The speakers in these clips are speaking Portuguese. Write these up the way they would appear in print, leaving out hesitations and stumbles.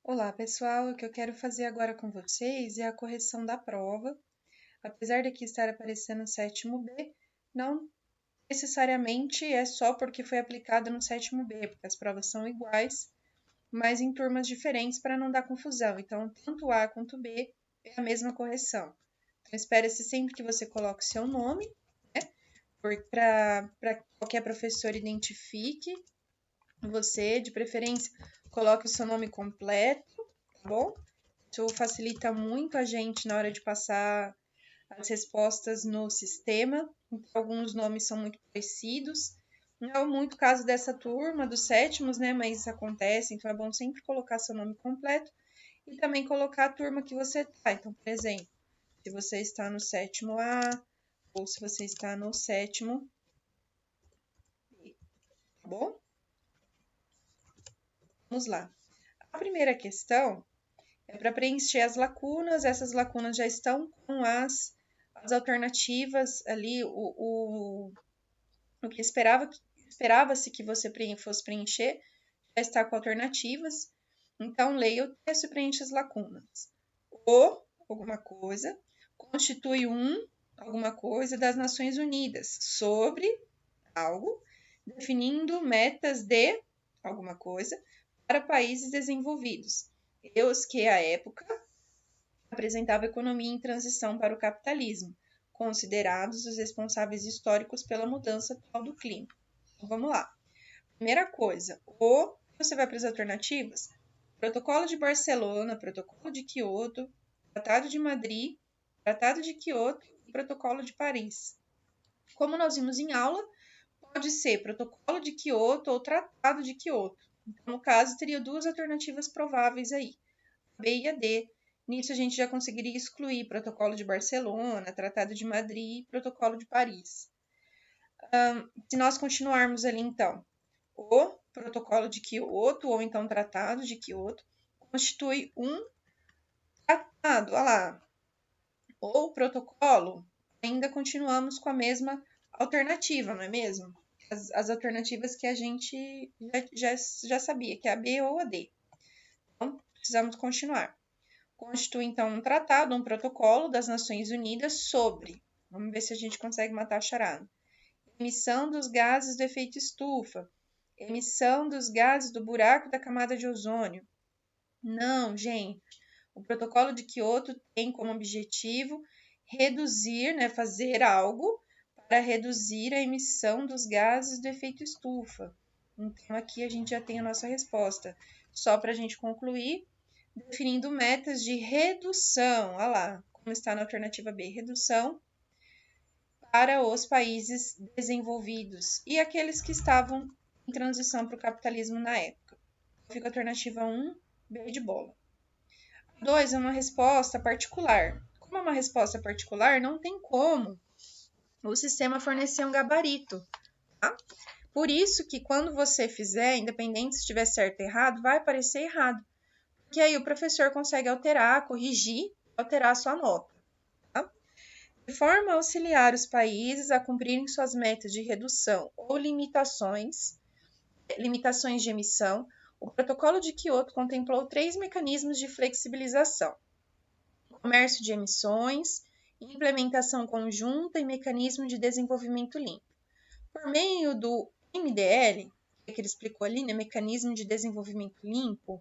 Olá, pessoal. O que eu quero fazer agora com vocês é a correção da prova. Apesar de aqui estar aparecendo o sétimo B, não necessariamente é só porque foi aplicado no sétimo B, porque as provas são iguais, mas em turmas diferentes para não dar confusão. Então, tanto A quanto B é a mesma correção. Então, espera-se sempre que você coloque o seu nome, né? Para qualquer professor identifique você, de preferência, coloque o seu nome completo, tá bom? Isso facilita muito a gente na hora de passar as respostas no sistema. Então, alguns nomes são muito parecidos. Não é muito o caso dessa turma, dos sétimos, né? Mas isso acontece, então é bom sempre colocar seu nome completo e também colocar a turma que você tá. Então, por exemplo, se você está no sétimo A ou se você está no sétimo B, tá bom? Vamos lá. A primeira questão é para preencher as lacunas, essas lacunas já estão com as alternativas ali, o que esperava-se que você fosse preencher, já está com alternativas. Então, leia o texto e preencha as lacunas. O, alguma coisa, constitui alguma coisa das Nações Unidas, sobre algo, definindo metas de alguma coisa para países desenvolvidos, e os que, à época, apresentava a economia em transição para o capitalismo, considerados os responsáveis históricos pela mudança atual do clima. Então, vamos lá. Primeira coisa, você vai para as alternativas? Protocolo de Barcelona, Protocolo de Quioto, Tratado de Madrid, Tratado de Quioto e Protocolo de Paris. Como nós vimos em aula, pode ser Protocolo de Quioto ou Tratado de Quioto. Então, no caso, teria duas alternativas prováveis aí, a B e a D. Nisso, a gente já conseguiria excluir Protocolo de Barcelona, Tratado de Madrid e Protocolo de Paris. Se nós continuarmos ali, então, o Protocolo de Quioto, ou então Tratado de Quioto, constitui um tratado, olha lá, ou protocolo, ainda continuamos com a mesma alternativa, não é mesmo? As alternativas que a gente já sabia, que é a B ou a D. Então, precisamos continuar. Constitui, então, um tratado, um protocolo das Nações Unidas sobre, vamos ver se a gente consegue matar a charada, emissão dos gases do efeito estufa, emissão dos gases do buraco da camada de ozônio. Não, gente. O protocolo de Quioto tem como objetivo reduzir, né, fazer algo para reduzir a emissão dos gases do efeito estufa. Então, aqui a gente já tem a nossa resposta. Só para a gente concluir, definindo metas de redução, olha lá, como está na alternativa B, redução para os países desenvolvidos e aqueles que estavam em transição para o capitalismo na época. Fica a alternativa 1, B de bola. 2 é uma resposta particular. Como é uma resposta particular, não tem como o sistema fornecer um gabarito, tá? Por isso que quando você fizer, independente se estiver certo ou errado, vai aparecer errado. Porque aí o professor consegue alterar, corrigir, alterar a sua nota, tá? De forma a auxiliar os países a cumprirem suas metas de redução ou limitações de emissão, o Protocolo de Quioto contemplou 3 mecanismos de flexibilização: comércio de emissões, implementação conjunta e mecanismo de desenvolvimento limpo. Por meio do MDL, que ele explicou ali, né, mecanismo de desenvolvimento limpo,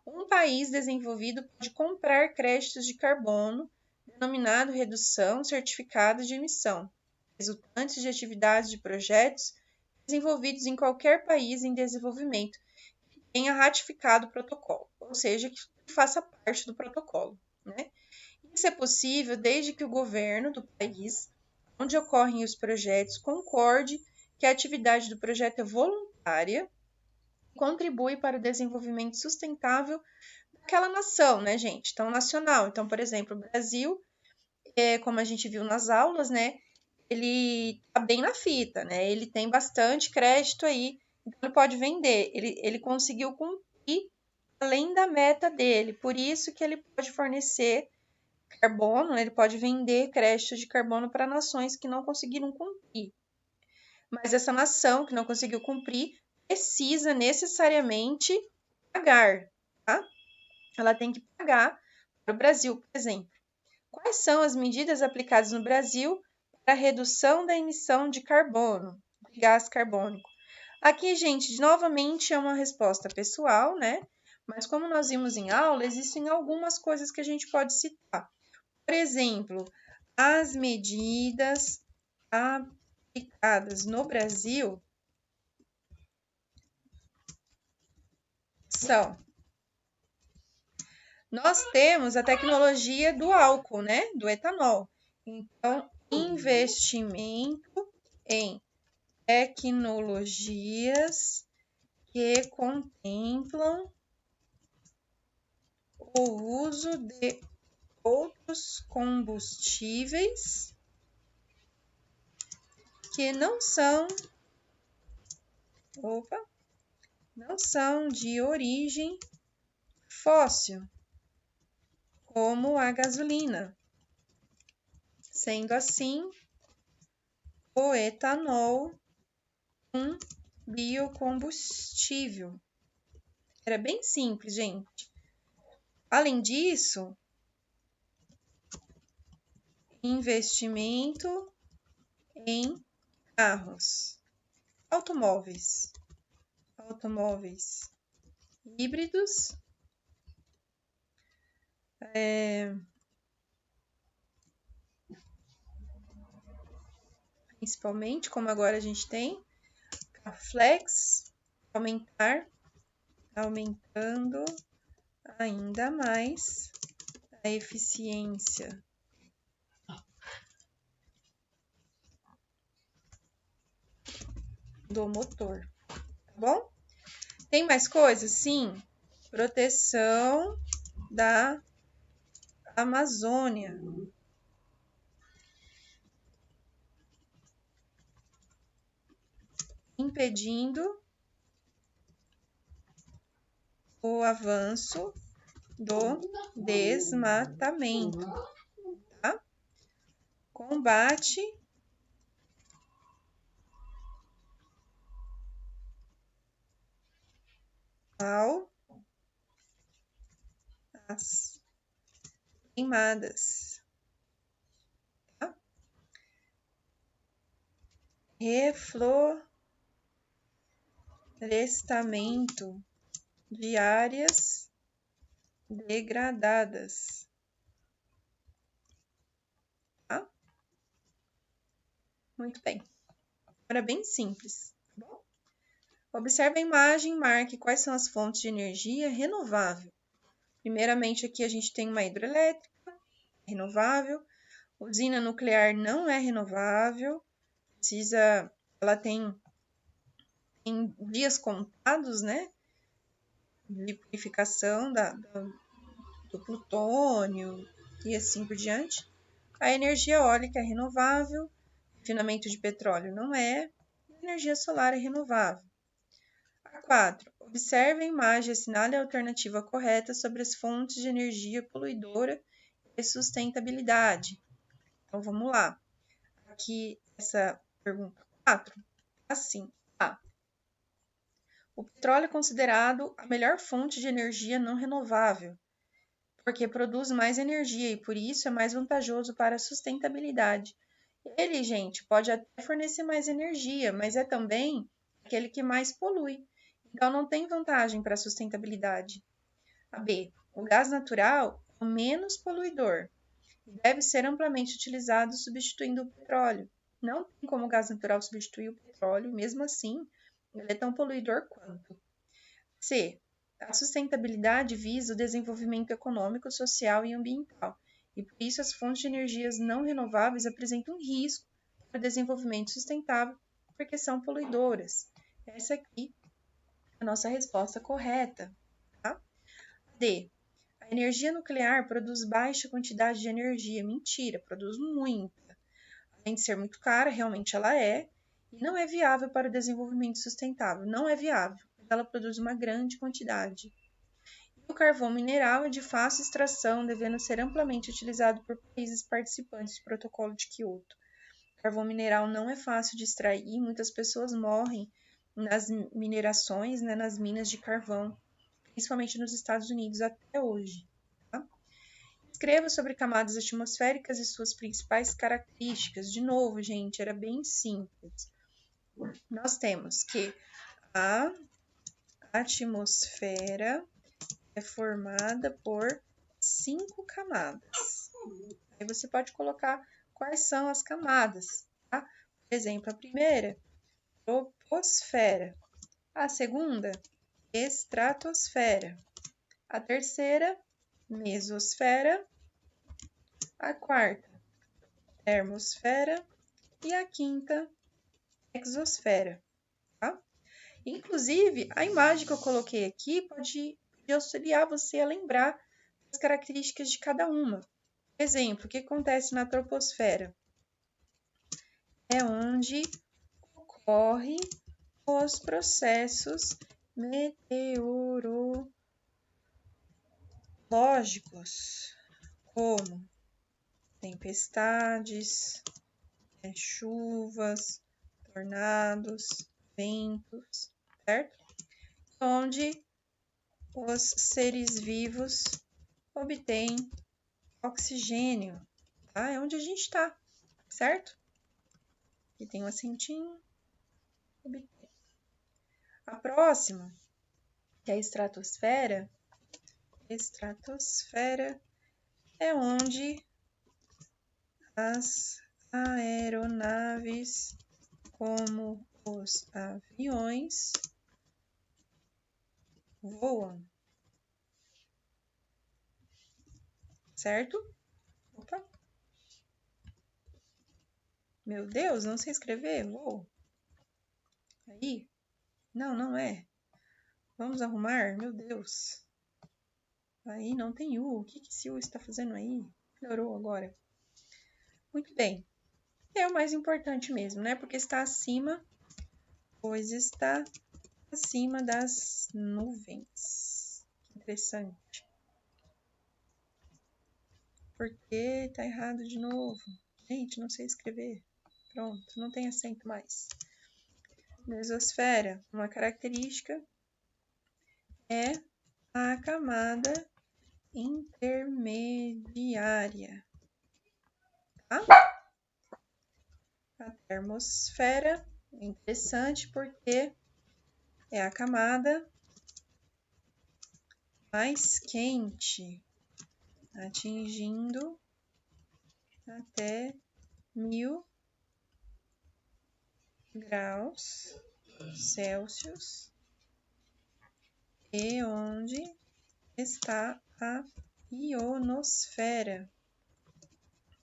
um país desenvolvido pode comprar créditos de carbono, denominado redução certificada de emissão, resultantes de atividades de projetos desenvolvidos em qualquer país em desenvolvimento que tenha ratificado o protocolo, ou seja, que faça parte do protocolo, né? Isso é possível desde que o governo do país onde ocorrem os projetos concorde que a atividade do projeto é voluntária e contribui para o desenvolvimento sustentável daquela nação, né, gente? Então, nacional. Então, por exemplo, o Brasil, como a gente viu nas aulas, né, ele tá bem na fita, né? Ele tem bastante crédito aí, então ele pode vender. Ele conseguiu cumprir além da meta dele, por isso que ele pode fornecer carbono, ele pode vender créditos de carbono para nações que não conseguiram cumprir. Mas essa nação que não conseguiu cumprir precisa necessariamente pagar, tá? ela tem que pagar para o Brasil, por exemplo. Quais são as medidas aplicadas no Brasil para a redução da emissão de carbono, de gás carbônico? Aqui, gente, novamente é uma resposta pessoal, né? Mas como nós vimos em aula, existem algumas coisas que a gente pode citar. Por exemplo, as medidas aplicadas no Brasil são: nós temos a tecnologia do álcool, né? Do etanol. Então, investimento em tecnologias que contemplam o uso de outros combustíveis que não são de origem fóssil, como a gasolina. Sendo assim, o etanol um biocombustível. Era bem simples, gente. Além disso, investimento em carros, automóveis híbridos, principalmente, como agora a gente tem, a flex, aumentando ainda mais a eficiência do motor, tá bom? Tem mais coisas? Sim. Proteção da Amazônia. Impedindo o avanço do desmatamento, tá? Combate às queimadas, tá? Reflorestamento de áreas degradadas, tá? Muito bem. Agora bem simples, tá bom? Observe a imagem e marque quais são as fontes de energia renovável. Primeiramente, aqui a gente tem uma hidrelétrica renovável, usina nuclear não é renovável, ela tem dias contados, né, de purificação do plutônio e assim por diante. A energia eólica é renovável, refinamento de petróleo não é, a energia solar é renovável. 4. Observe a imagem e assinale a alternativa correta sobre as fontes de energia poluidora e sustentabilidade. Então, vamos lá. Aqui, essa pergunta 4. Assim, A. O petróleo é considerado a melhor fonte de energia não renovável, porque produz mais energia e, por isso, é mais vantajoso para a sustentabilidade. Ele, gente, pode até fornecer mais energia, mas é também aquele que mais polui. Então, não tem vantagem para a sustentabilidade. A B. O gás natural é o menos poluidor e deve ser amplamente utilizado substituindo o petróleo. Não tem como o gás natural substituir o petróleo, mesmo assim, ele é tão poluidor quanto. C. A sustentabilidade visa o desenvolvimento econômico, social e ambiental, e por isso as fontes de energias não renováveis apresentam risco para o desenvolvimento sustentável, porque são poluidoras. Essa aqui é a nossa resposta correta. Tá? D. A energia nuclear produz baixa quantidade de energia. Mentira, produz muita. Além de ser muito cara, realmente ela é, e não é viável para o desenvolvimento sustentável. Não é viável, mas ela produz uma grande quantidade. E o carvão mineral é de fácil extração, devendo ser amplamente utilizado por países participantes do Protocolo de Quioto. O carvão mineral não é fácil de extrair, muitas pessoas morrem nas minerações, né, nas minas de carvão, principalmente nos Estados Unidos até hoje. Tá? Escreva sobre camadas atmosféricas e suas principais características. De novo, gente, era bem simples. Nós temos que a atmosfera é formada por 5 camadas. Aí você pode colocar quais são as camadas, tá? Por exemplo, a primeira, troposfera. A segunda, estratosfera. A terceira, mesosfera. A quarta, termosfera. E a quinta, exosfera. Tá? Inclusive, a imagem que eu coloquei aqui pode auxiliar você a lembrar as características de cada uma. Por exemplo, o que acontece na troposfera? É onde ocorrem os processos meteorológicos, como tempestades, chuvas, tornados, ventos, certo? Onde os seres vivos obtêm oxigênio, tá? É onde a gente está, certo? Aqui tem um acentinho. Obtém. A próxima, que é a estratosfera. Estratosfera é onde as aeronaves, como os aviões, voam. Certo? Opa. Meu Deus, não sei escrever. Vou. Aí. Não, não é. Vamos arrumar. Meu Deus. Aí não tem U. O que esse U está fazendo aí? Melhorou agora. Muito bem. É o mais importante mesmo, né? Porque está acima, pois está acima das nuvens. Que interessante. Porque tá errado de novo. Gente, não sei escrever. Pronto, não tem acento mais. Mesosfera, uma característica é a camada intermediária. Tá? A termosfera é interessante porque é a camada mais quente, atingindo até 1000 graus Celsius, e onde está a ionosfera,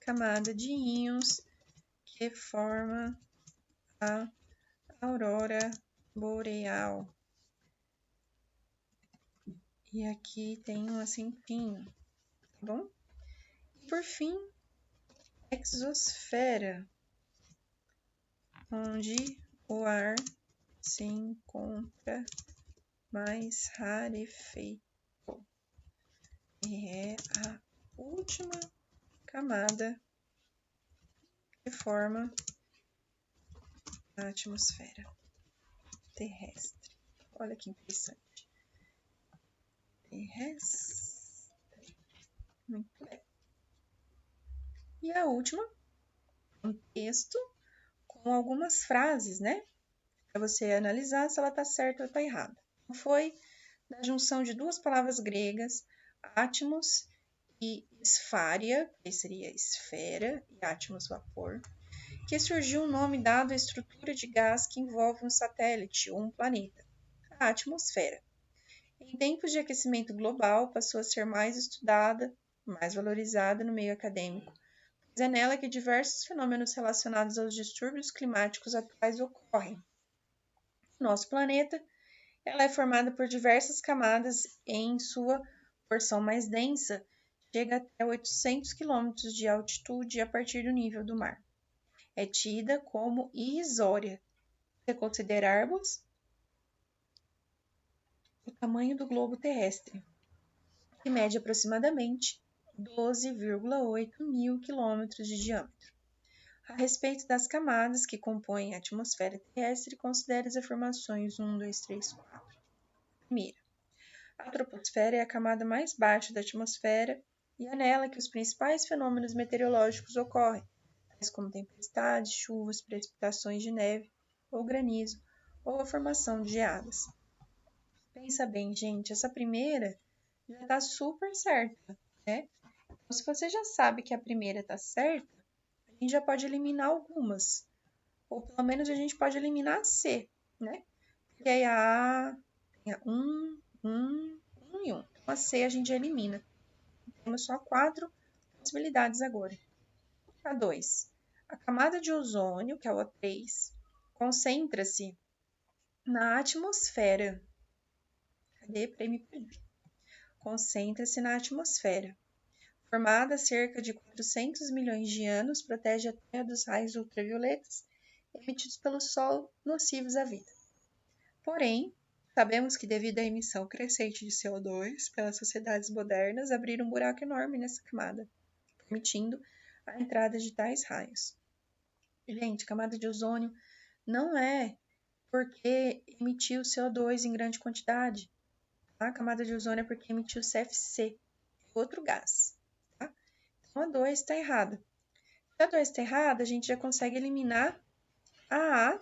camada de íons que forma a aurora boreal. E aqui tem um acentinho, tá bom? E por fim, exosfera, onde o ar se encontra mais rarefeito. E é a última camada que forma a atmosfera terrestre. Olha que interessante. Terrestre. Muito bem. E a última, um texto com algumas frases, né? Para você analisar se ela está certa ou está errada. Foi da junção de duas palavras gregas, atmos e esfária, que seria esfera, e atmos, vapor, que surgiu o nome dado à estrutura de gás que envolve um satélite ou um planeta, a atmosfera. Em tempos de aquecimento global, passou a ser mais estudada, mais valorizada no meio acadêmico, pois é nela que diversos fenômenos relacionados aos distúrbios climáticos atuais ocorrem. No nosso planeta, ela é formada por diversas camadas e, em sua porção mais densa, chega até 800 km de altitude a partir do nível do mar. É tida como irrisória, se considerarmos o tamanho do globo terrestre, que mede aproximadamente 12,8 mil quilômetros de diâmetro. A respeito das camadas que compõem a atmosfera terrestre, considere as afirmações 1, 2, 3, 4. Primeira, A troposfera é a camada mais baixa da atmosfera e é nela que os principais fenômenos meteorológicos ocorrem, tais como tempestades, chuvas, precipitações de neve ou granizo, ou a formação de geadas. Pensa bem, gente, essa primeira já está super certa, né? Então, se você já sabe que a primeira está certa, a gente já pode eliminar algumas. Ou pelo menos a gente pode eliminar a C, né? Porque aí a A tem a 1 e 1. Então a C a gente já elimina. Temos só 4 possibilidades agora. A 2. A camada de ozônio, que é o O3, concentra-se na atmosfera. Cadê? Para me perder. Concentra-se na atmosfera. Formada há cerca de 400 milhões de anos, protege a Terra dos raios ultravioletas emitidos pelo Sol nocivos à vida. Porém, sabemos que devido à emissão crescente de CO2 pelas sociedades modernas, abriram um buraco enorme nessa camada, permitindo a entrada de tais raios. Gente, camada de ozônio não é porque emitiu CO2 em grande quantidade. A camada de ozônio é porque emitiu CFC, outro gás. Tá? Então a 2 está errada. Se a 2 está errada, a gente já consegue eliminar a A,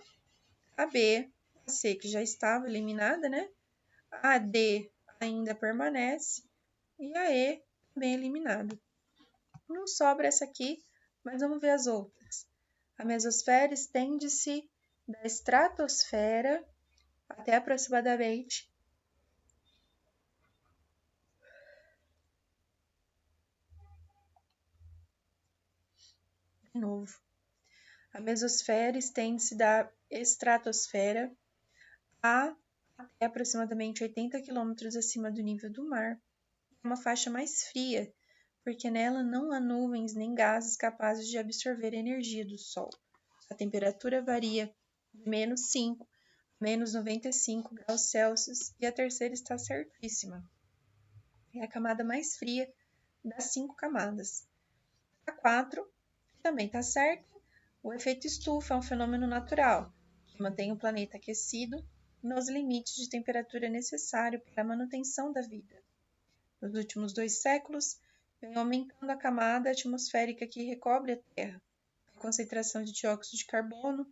a B, a C, que já estava eliminada, né? A D ainda permanece e a E também eliminada. Não sobra essa aqui, mas vamos ver as outras. A mesosfera estende-se da estratosfera até aproximadamente de novo. A mesosfera estende-se da estratosfera até aproximadamente 80 km acima do nível do mar. É uma faixa mais fria, porque nela não há nuvens nem gases capazes de absorver a energia do Sol. A temperatura varia de menos 5 a menos 95 graus Celsius e a terceira está certíssima. É a camada mais fria das 5 camadas. A 4 também está certa. O efeito estufa é um fenômeno natural que mantém o planeta aquecido nos limites de temperatura necessário para a manutenção da vida. Nos últimos 2 séculos, vem aumentando a camada atmosférica que recobre a Terra. A concentração de dióxido de carbono,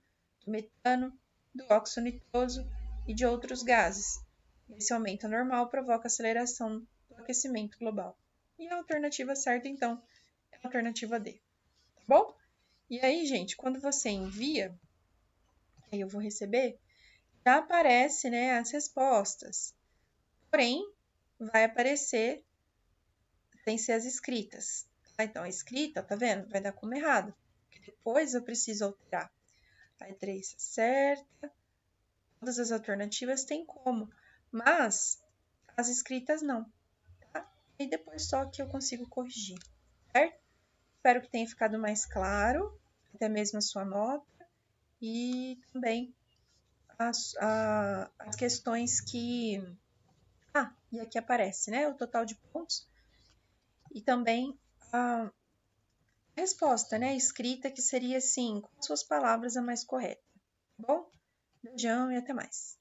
do metano, do óxido nitroso e de outros gases. Esse aumento anormal provoca a aceleração do aquecimento global. E a alternativa certa, então, é a alternativa D. Tá bom? E aí, gente, quando você envia, aí eu vou receber, já aparece, né, as respostas. Porém, vai aparecer sem ser as escritas. Então, a escrita, tá vendo? Vai dar como errado. Porque depois eu preciso alterar. A E3 está certa. Todas as alternativas têm como. Mas as escritas não. Tá? E depois só que eu consigo corrigir. Certo? Espero que tenha ficado mais claro. Até mesmo a sua nota. E também as questões que... e aqui aparece, né? O total de pontos. E também a resposta, né? Escrita, que seria assim, com suas palavras a mais correta. Tá bom? Beijão e até mais.